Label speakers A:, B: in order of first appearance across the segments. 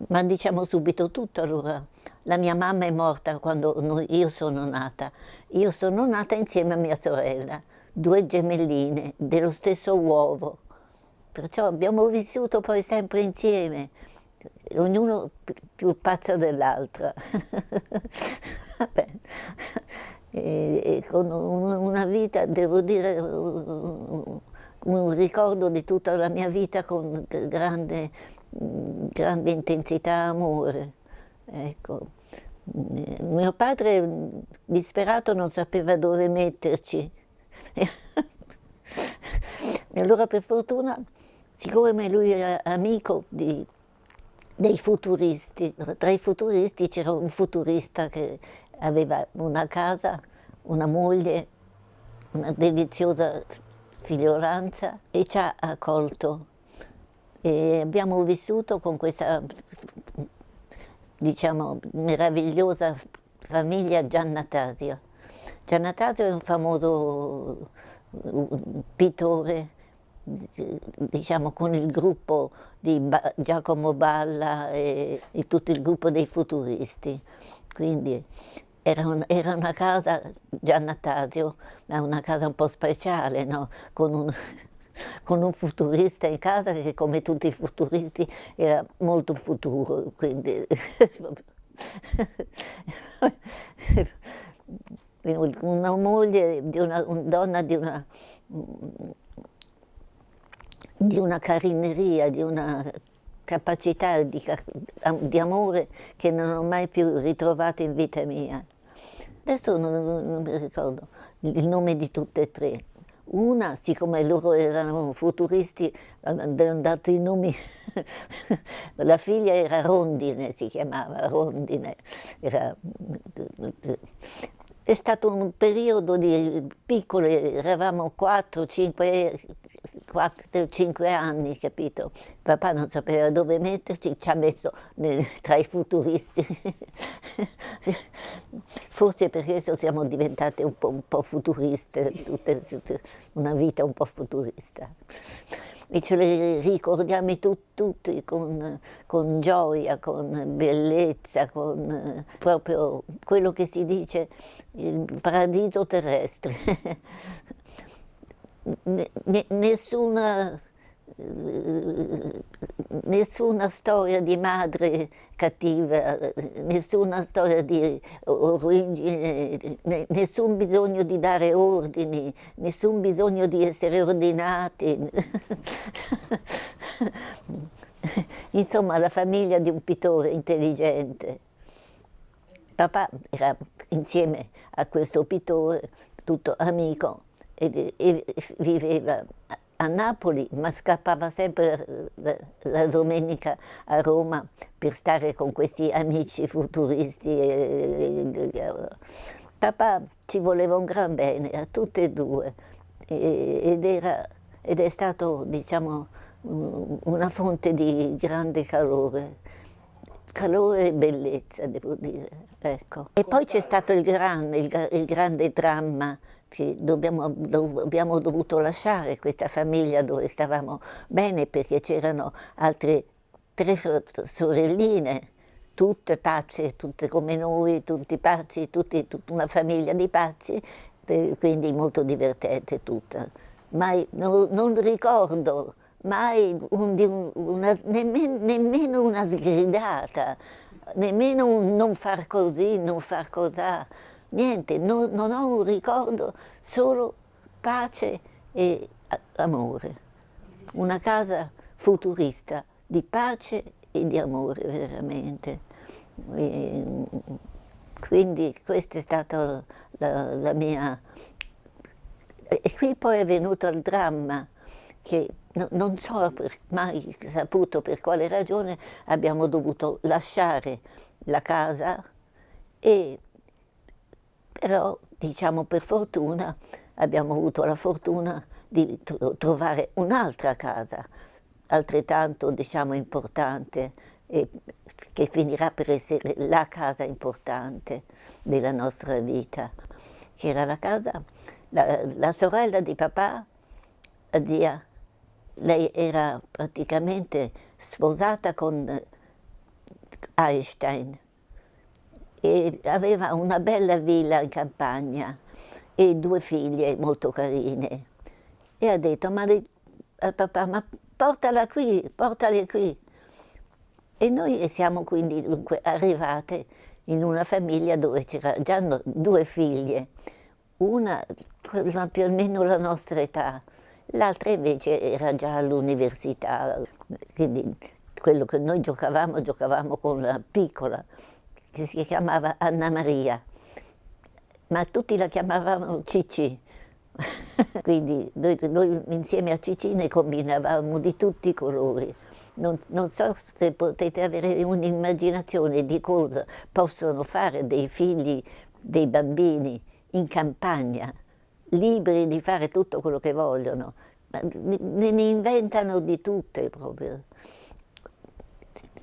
A: Ma diciamo subito tutto allora. La mia mamma è morta quando io sono nata. Io sono nata insieme a mia sorella, due gemelline dello stesso uovo. Perciò abbiamo vissuto poi sempre insieme, ognuno più pazzo dell'altra. Vabbè. E con una vita, devo dire, un ricordo di tutta la mia vita con grande intensità e amore. Ecco. Mio padre, disperato, non sapeva dove metterci. E allora, per fortuna, siccome lui era amico dei futuristi, tra i futuristi c'era un futurista che aveva una casa, una moglie, una deliziosa figliolanza e ci ha accolto. E abbiamo vissuto con questa, diciamo, meravigliosa famiglia Giannattasio. Giannattasio è un famoso pittore, diciamo, con il gruppo di Giacomo Balla e tutto il gruppo dei futuristi. Quindi era una casa, Giannattasio, ma una casa un po' speciale, no? Con un futurista in casa che, come tutti i futuristi, era molto futuro, quindi una moglie, una donna di una carineria, di una capacità di amore che non ho mai più ritrovato in vita mia. Adesso non mi ricordo il nome di tutte e tre. Una, siccome loro erano futuristi, hanno dato i nomi. La figlia era Rondine, si chiamava Rondine. È stato un periodo di piccole, eravamo 4-5 anni, capito? Papà non sapeva dove metterci, ci ha messo tra i futuristi. Forse per questo siamo diventate un po' futuriste, una vita un po' futurista. E ce le ricordiamo tutti con gioia, con bellezza, con proprio quello che si dice il paradiso terrestre. Nessuna storia di madre cattiva, nessuna storia di origine, nessun bisogno di dare ordini, nessun bisogno di essere ordinati. Insomma, la famiglia di un pittore intelligente. Papà era insieme a questo pittore, tutto amico, e viveva a Napoli, ma scappava sempre la domenica a Roma per stare con questi amici futuristi. Papà ci voleva un gran bene a tutte e due ed è stato, diciamo, una fonte di grande calore e bellezza, devo dire. Ecco. E poi c'è stato il grande dramma che abbiamo dovuto lasciare questa famiglia dove stavamo bene, perché c'erano altre 3 sorelline, tutte pazze, tutte come noi, tutti pazzi, tutta una famiglia di pazzi, quindi molto divertente tutta. Non ricordo mai nemmeno una sgridata, nemmeno un non far così, non far cosà. Niente, non ho un ricordo, solo pace e amore. Una casa futurista di pace e di amore, veramente. Quindi questa è stata la mia. E qui poi è venuto il dramma, che non so mai saputo per quale ragione abbiamo dovuto lasciare la casa, però, diciamo, per fortuna abbiamo avuto la fortuna di trovare un'altra casa, altrettanto, diciamo, importante, e che finirà per essere la casa importante della nostra vita, che era la casa, la sorella di papà, zia. Lei era praticamente sposata con Einstein, e aveva una bella villa in campagna e 2 figlie molto carine. E ha detto al papà, ma portale qui. E noi siamo quindi dunque arrivate in una famiglia dove c'erano già 2 figlie, una più o meno la nostra età, l'altra invece era già all'università, quindi quello che noi giocavamo con la piccola, che si chiamava Anna Maria, ma tutti la chiamavano Cicci. Quindi noi insieme a Cicci ne combinavamo di tutti i colori. Non so se potete avere un'immaginazione di cosa possono fare dei figli, dei bambini in campagna, liberi di fare tutto quello che vogliono, ma ne inventano di tutte proprio.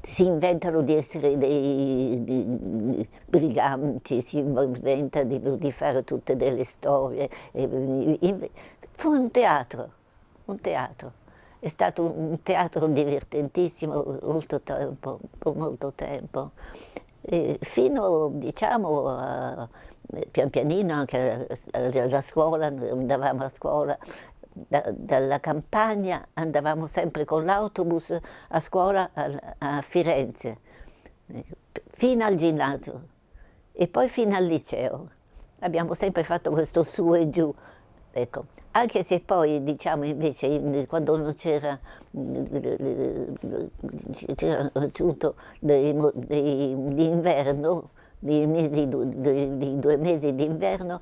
A: Si inventano di essere dei briganti, si inventano di fare tutte delle storie. Fu un teatro, un teatro. È stato un teatro divertentissimo molto tempo. Fino, diciamo, pian pianino anche alla scuola, andavamo a scuola. Dalla campagna andavamo sempre con l'autobus a scuola a Firenze, fino al ginnasio e poi fino al liceo. Abbiamo sempre fatto questo su e giù, ecco. Anche se poi, diciamo, invece, quando non c'era raggiunto l'inverno, di 2 mesi d'inverno,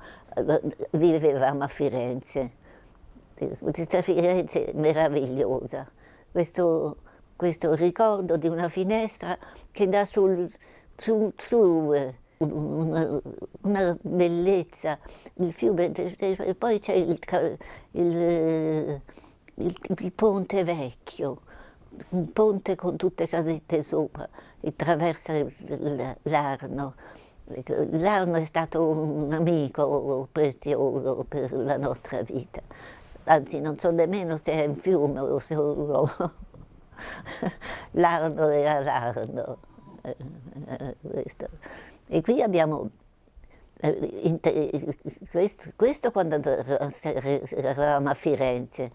A: vivevamo a Firenze. Questa Firenze meravigliosa, questo ricordo di una finestra che dà su una bellezza, il fiume, e poi c'è il ponte vecchio, un ponte con tutte casette sopra e attraversa l'Arno. L'Arno è stato un amico prezioso per la nostra vita. Anzi, non so nemmeno se è un fiume o solo l'Arno era l'Arno. E qui abbiamo questo quando eravamo a Firenze.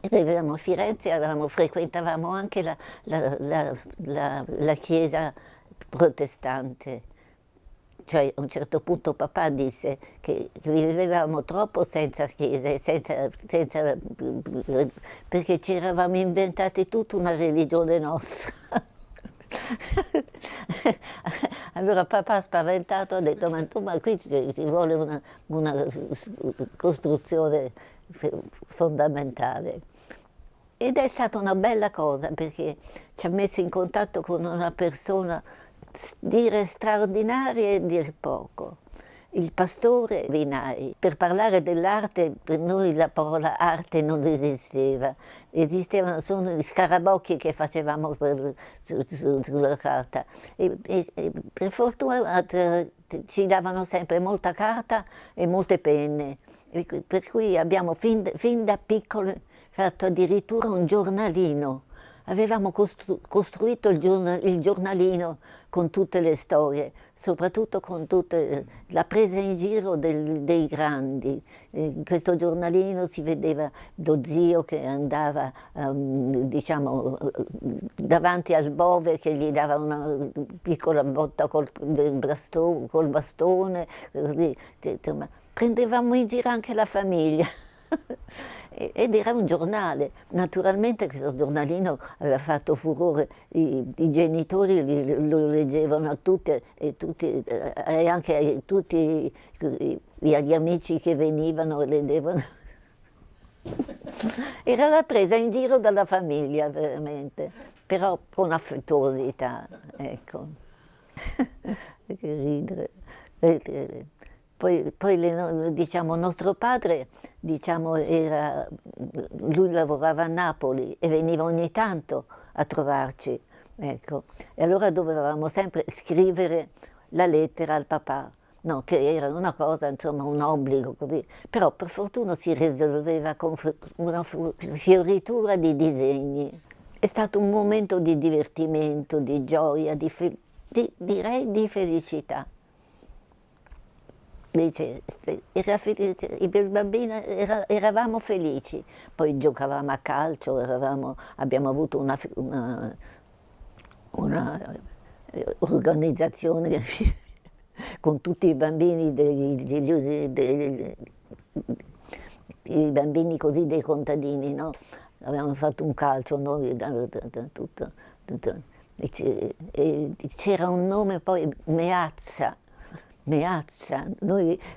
A: Arrivavamo a Firenze e frequentavamo anche la chiesa protestante. Cioè a un certo punto papà disse che vivevamo troppo senza chiese, perché ci eravamo inventati tutta una religione nostra. Allora papà spaventato ha detto ma qui ci vuole una costruzione fondamentale. Ed è stata una bella cosa perché ci ha messo in contatto con una persona, dire straordinaria e dir poco. Il pastore Vinai. Per parlare dell'arte, per noi la parola arte non esisteva, esistevano solo gli scarabocchi che facevamo sulla carta. E per fortuna ci davano sempre molta carta e molte penne, per cui abbiamo fin da piccole fatto addirittura un giornalino. Avevamo costruito il giornalino con tutte le storie, soprattutto con la presa in giro dei grandi. In questo giornalino si vedeva lo zio che andava, diciamo, davanti al bove che gli dava una piccola botta col bastone, così, insomma, prendevamo in giro anche la famiglia. Ed era un giornale, naturalmente questo giornalino aveva fatto furore, i genitori lo leggevano a tutti e anche a tutti gli amici che venivano leggevano. Era la presa in giro dalla famiglia veramente, però con affettuosità, ecco. Che ridere. Poi diciamo, nostro padre, diciamo, lui lavorava a Napoli e veniva ogni tanto a trovarci, ecco. E allora dovevamo sempre scrivere la lettera al papà, no, che era una cosa, insomma, un obbligo così. Però per fortuna si risolveva con una fioritura di disegni. È stato un momento di divertimento, di gioia, direi di felicità. Dice, il bambino eravamo felici, poi giocavamo a calcio, abbiamo avuto una organizzazione con tutti i bambini, i bambini così dei contadini, no? Avevamo fatto un calcio noi, tutto. E c'era un nome poi, Meazza,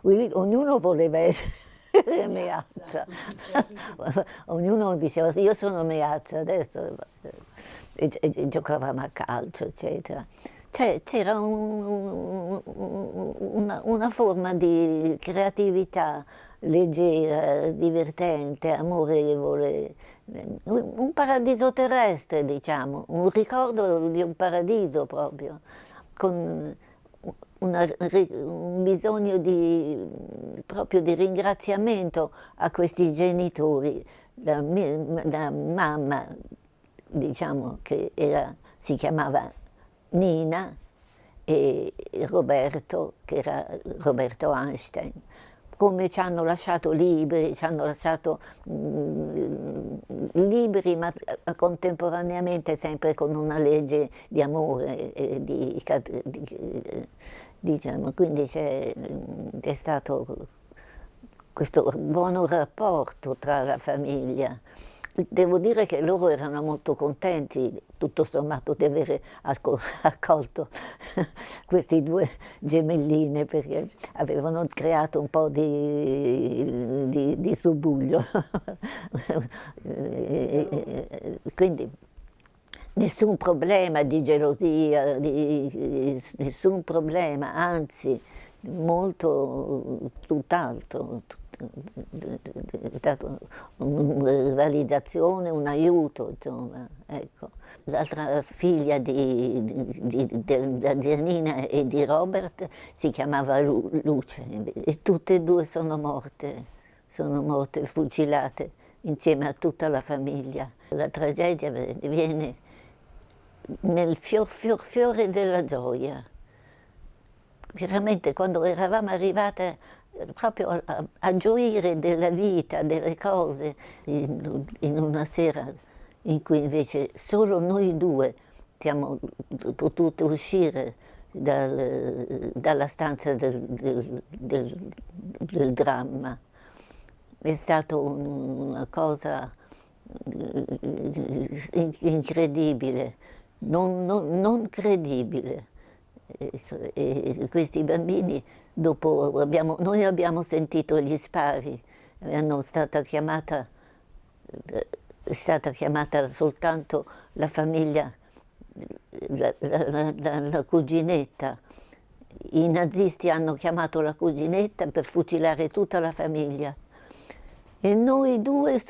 A: ognuno voleva essere Meazza, ognuno diceva io sono Meazza adesso, e giocavamo a calcio, eccetera. C'era una forma di creatività leggera, divertente, amorevole, un paradiso terrestre, diciamo, un ricordo di un paradiso proprio, con un bisogno proprio di ringraziamento a questi genitori, da mamma, diciamo, che si chiamava Nina, e Roberto, che era Roberto Einstein. Come ci hanno lasciato libri, libri, ma contemporaneamente sempre con una legge di amore, diciamo, quindi c'è stato questo buon rapporto tra la famiglia. Devo dire che loro erano molto contenti, tutto sommato, di aver accolto questi due gemelline, perché avevano creato un po' di subbuglio. Quindi nessun problema di gelosia, nessun problema, anzi, tutt'altro. È stata una rivalizzazione, un aiuto, insomma, ecco. L'altra figlia della zia Nina e di Robert si chiamava Luce, e tutte e due sono morte fucilate insieme a tutta la famiglia. La tragedia viene nel fiore della gioia. Veramente, quando eravamo arrivate proprio a gioire della vita, delle cose, in una sera in cui invece solo noi due siamo potute uscire dalla stanza del dramma. È stata una cosa incredibile, non credibile. E questi bambini, noi abbiamo sentito gli spari, è stata chiamata soltanto la famiglia, la cuginetta. I nazisti hanno chiamato la cuginetta per fucilare tutta la famiglia. E noi due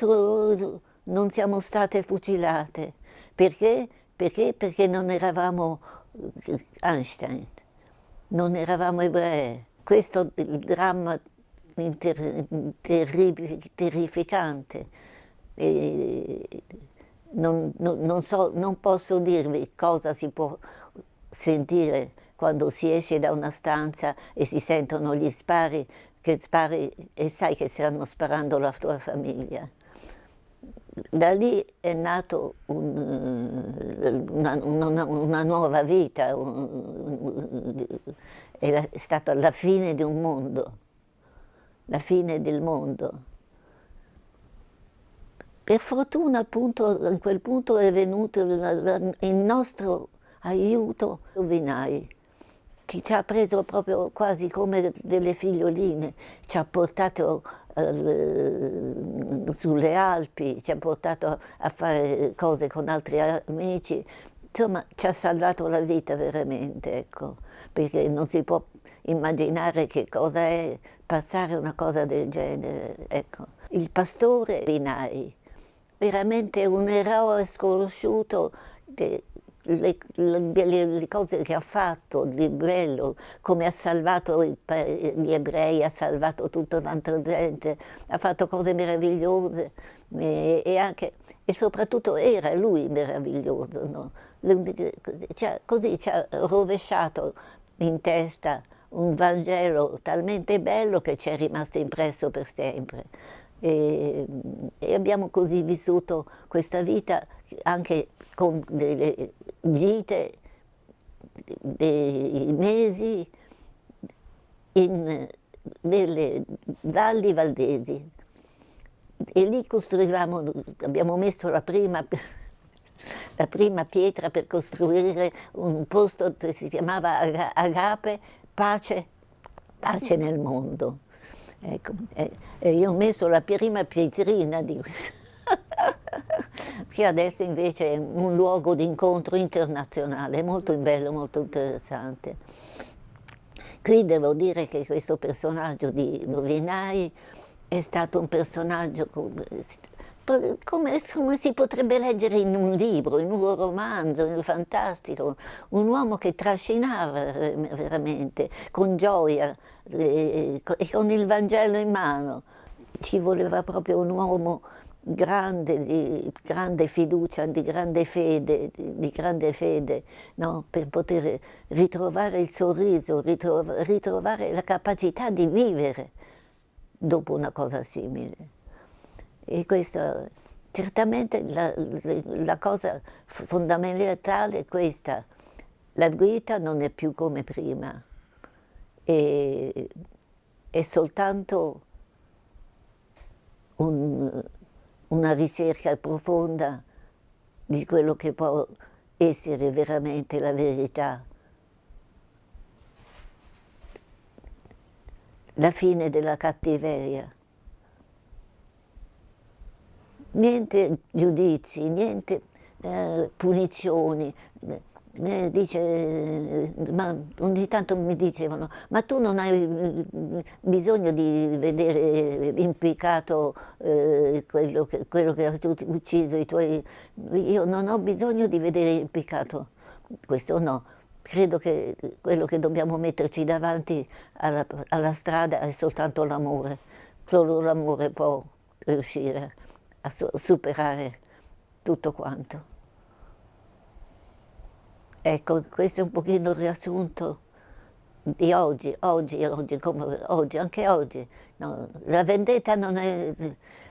A: non siamo state fucilate. Perché? Perché non eravamo Einstein, non eravamo ebrei. Questo è il dramma terrificante. Non posso dirvi cosa si può sentire quando si esce da una stanza e si sentono gli spari, che spari e sai che stanno sparando la tua famiglia. Da lì è nato una nuova vita, è stata la fine di un mondo, la fine del mondo. Per fortuna, appunto, in quel punto è venuto il nostro aiuto Vinai, che ci ha preso proprio quasi come delle figlioline, ci ha portato sulle Alpi, ci ha portato a fare cose con altri amici, insomma ci ha salvato la vita veramente, ecco, perché non si può immaginare che cosa è passare una cosa del genere, ecco. Il pastore Vinai, veramente un eroe sconosciuto, le cose che ha fatto di bello, come ha salvato gli ebrei, ha salvato tutta tanta gente, ha fatto cose meravigliose e soprattutto era lui meraviglioso, no? Così ci ha rovesciato in testa un Vangelo talmente bello che ci è rimasto impresso per sempre. E abbiamo così vissuto questa vita anche con delle gite, dei mesi nelle valli valdesi. E lì costruivamo, abbiamo messo la prima pietra per costruire un posto che si chiamava Agape, pace nel mondo. Ecco, e io ho messo la prima pietrina di questo, che adesso invece è un luogo di incontro internazionale, molto bello, molto interessante. Qui devo dire che questo personaggio di Novinai è stato un personaggio come si potrebbe leggere in un libro, in un romanzo, fantastico, un uomo che trascinava veramente, con gioia e con il Vangelo in mano. Ci voleva proprio un uomo grande, di grande fiducia, di grande fede, no? Per poter ritrovare il sorriso, ritrovare la capacità di vivere dopo una cosa simile. E questa, certamente la cosa fondamentale è questa: la vita non è più come prima, è soltanto una ricerca profonda di quello che può essere veramente la verità. La fine della cattiveria. Niente giudizi, niente punizioni. Ma ogni tanto mi dicevano: ma tu non hai bisogno di vedere impiccato quello che ha ucciso i tuoi... Io non ho bisogno di vedere impiccato, questo no. Credo che quello che dobbiamo metterci davanti alla strada è soltanto l'amore. Solo l'amore può riuscire a superare tutto quanto. Ecco, questo è un pochino il riassunto di oggi, anche oggi. No, la vendetta non è...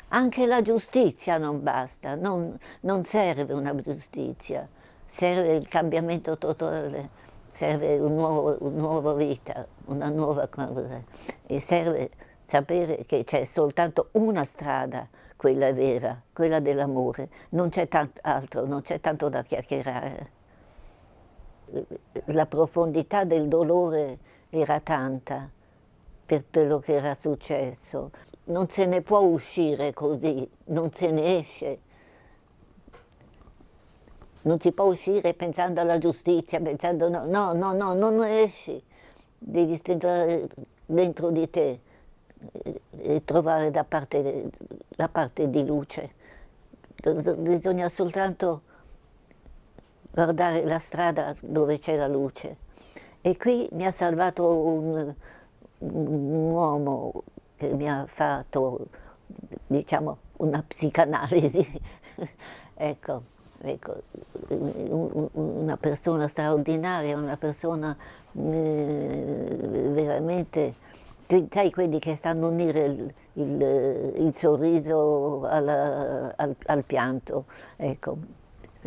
A: Anche la giustizia non basta, non serve una giustizia, serve il cambiamento totale, serve una nuova vita, una nuova cosa. E serve sapere che c'è soltanto una strada, quella vera, quella dell'amore. Non c'è altro, non c'è tanto da chiacchierare. La profondità del dolore era tanta per quello che era successo. Non se ne può uscire così, non se ne esce. Non si può uscire pensando alla giustizia, pensando no, non esci. Devi stare dentro di te e trovare la parte di luce. Bisogna soltanto guardare la strada dove c'è la luce. E qui mi ha salvato un uomo che mi ha fatto, diciamo, una psicanalisi. ecco, una persona straordinaria, una persona veramente, sai, quelli che sanno unire il sorriso al pianto, ecco.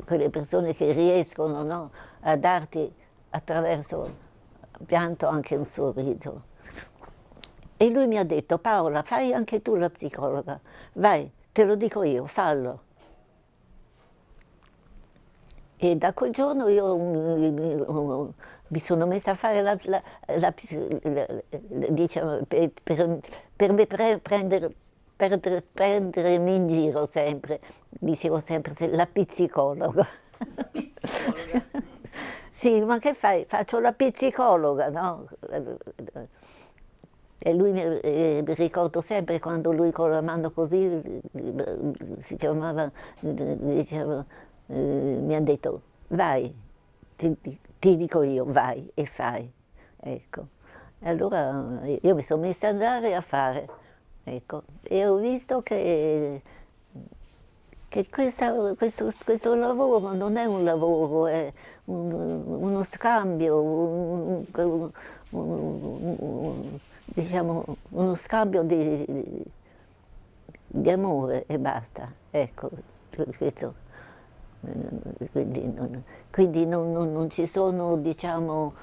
A: Quelle persone che riescono, no, a darti attraverso il pianto anche un sorriso. E lui mi ha detto: Paola, fai anche tu la psicologa, vai, te lo dico io, fallo. E da quel giorno io mi sono messa a fare diciamo, prendermi in giro sempre, dicevo sempre la psicologa. Sì, ma che fai? Faccio la psicologa, no? E lui mi ricordo sempre quando lui con la mano così si chiamava, diceva, mi ha detto: vai, ti dico io, vai e fai, ecco. E allora io mi sono messa ad andare a fare, ecco, e ho visto che questo lavoro non è un lavoro, è uno scambio, diciamo, uno scambio di amore e basta, ecco, questo. Quindi non ci sono, diciamo,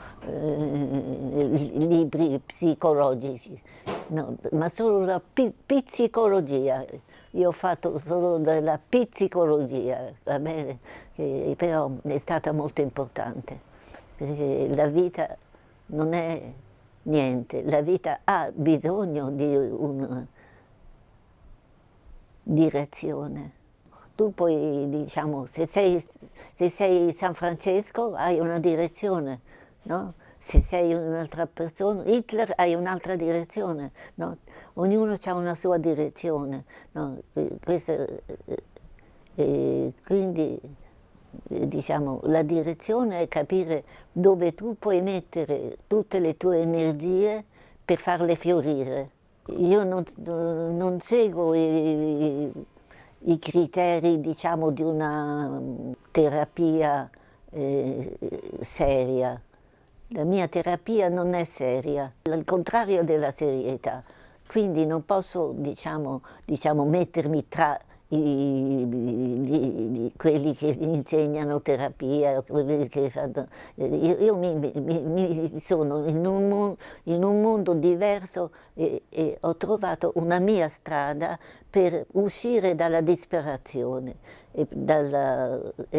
A: libri psicologici, no, ma solo la psicologia. Io ho fatto solo della psicologia, va bene? Che però è stata molto importante, perché la vita non è niente, la vita ha bisogno di una direzione. Tu poi, diciamo, se sei San Francesco hai una direzione, no? Se sei un'altra persona, Hitler hai un'altra direzione, no? Ognuno ha una sua direzione, no? Quindi, diciamo, la direzione è capire dove tu puoi mettere tutte le tue energie per farle fiorire. Io non seguo i criteri, diciamo, di una terapia seria. La mia terapia non è seria, al contrario della serietà. Quindi non posso, diciamo, mettermi tra quelli che insegnano terapia, quelli che fanno. Io mi sono in un mondo diverso e ho trovato una mia strada per uscire dalla disperazione e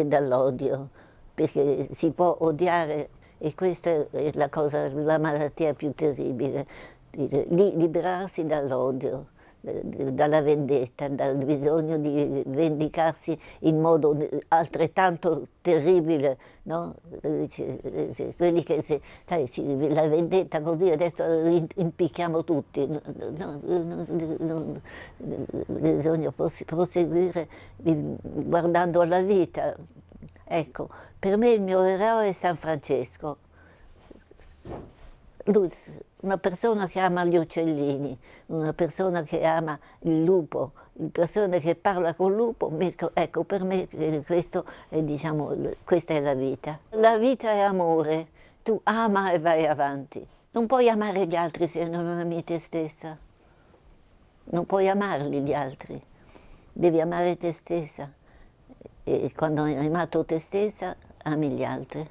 A: dall'odio, perché si può odiare e questa è la malattia più terribile, liberarsi dall'odio, dalla vendetta, dal bisogno di vendicarsi in modo altrettanto terribile, no? Quelli che, sai, la vendetta così adesso impicchiamo tutti, no, bisogna proseguire guardando alla vita. Ecco, per me il mio eroe è San Francesco. Lui, una persona che ama gli uccellini, una persona che ama il lupo, una persona che parla col lupo, ecco, per me questo è, diciamo, questa è la vita. La vita è amore, tu ama e vai avanti. Non puoi amare gli altri se non ami te stessa. Non puoi amarli gli altri, devi amare te stessa. E quando hai amato te stessa, ami gli altri.